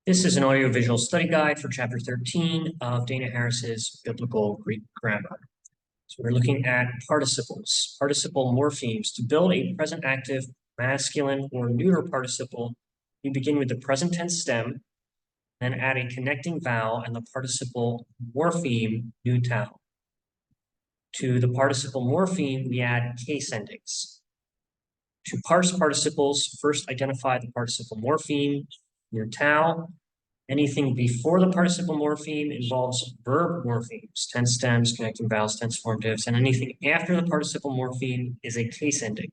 This is an audiovisual study guide for Chapter 13 of Dana Harris's Biblical Greek Grammar. So we're looking at participles, participle morphemes. To build a present active masculine or neuter participle, you begin with the present tense stem, then add a connecting vowel and the participle morpheme nu-tau. To the participle morpheme, we add case endings. To parse participles, first identify the participle morpheme, nu-tau. Anything before the participle morpheme involves verb morphemes, tense stems, connecting vowels, tense formatives, and anything after the participle morpheme is a case ending.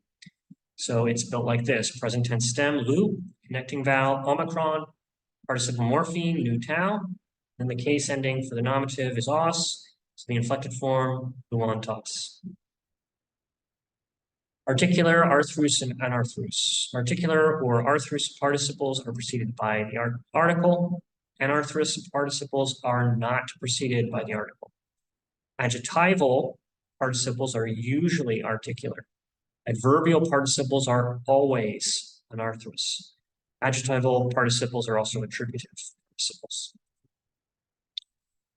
So it's built like this: present tense stem, lu, connecting vowel, omicron, participle morpheme, nu-tau, then the case ending for the nominative is os, so the inflected form, luantos. Articular, arthrus, and anarthrus. Articular or arthrus participles are preceded by the article. Anarthrus participles are not preceded by the article. Adjectival participles are usually articular. Adverbial participles are always anarthrus. Adjectival participles are also attributive participles.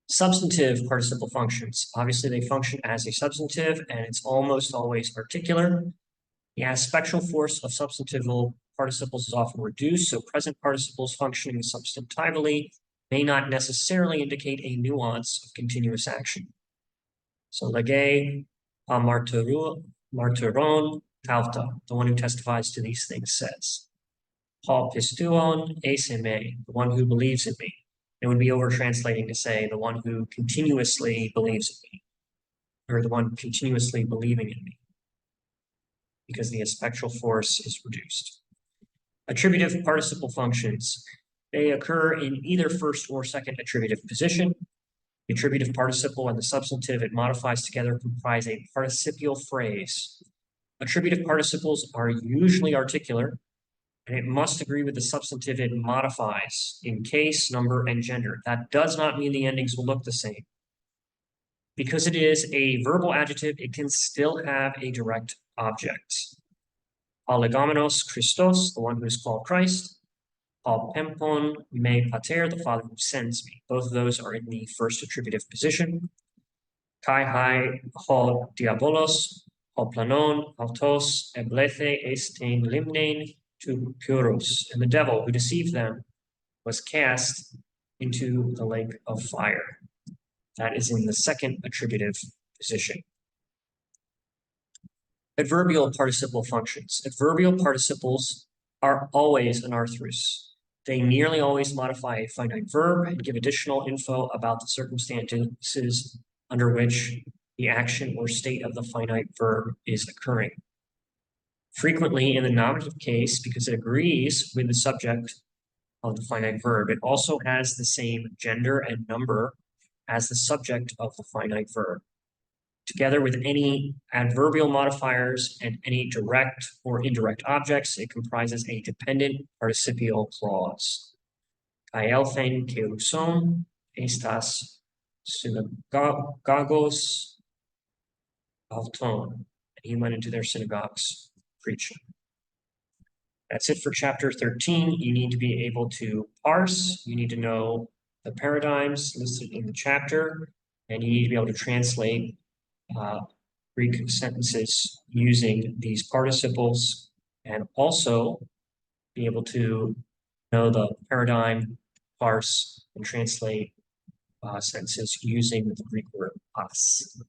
Substantive participle functions. Obviously, they function as a substantive, and it's almost always articular. The aspectual force of substantival participles is often reduced, so present participles functioning substantively may not necessarily indicate a nuance of continuous action. So lege martyron tauta, the one who testifies to these things, says. Paul pistuon eise me, the one who believes in me. It would be over-translating to say the one who continuously believes in me, or the one continuously believing in me, because the aspectual force is reduced. Attributive participle functions. They occur in either first or second attributive position. The attributive participle and the substantive it modifies together comprise a participial phrase. Attributive participles are usually articular, and it must agree with the substantive it modifies in case, number, and gender. That does not mean the endings will look the same. Because it is a verbal adjective, it can still have a direct object. Allegomenos Christos, the one who is called Christ. Pempon me pater, the Father who sends me. Both of those are in the first attributive position. Kai hai ho diabolos, ho planon, autos, eblethe estein limnein to puros. And the devil who deceived them was cast into the lake of fire. That is in the second attributive position. Adverbial participle functions. Adverbial participles are always anarthrus. They nearly always modify a finite verb and give additional info about the circumstances under which the action or state of the finite verb is occurring. Frequently in the nominative case, because it agrees with the subject of the finite verb, it also has the same gender and number as the subject of the finite verb. Together with any adverbial modifiers and any direct or indirect objects, it comprises a dependent participial clause. Kai elphen keuson estas synagogos auton. And he went into their synagogues preaching. That's it for chapter 13. You need to be able to parse. You need to know the paradigms listed in the chapter, and you need to be able to translate Greek sentences using these participles, and also be able to know the paradigm, parse, and translate sentences using the Greek word pas.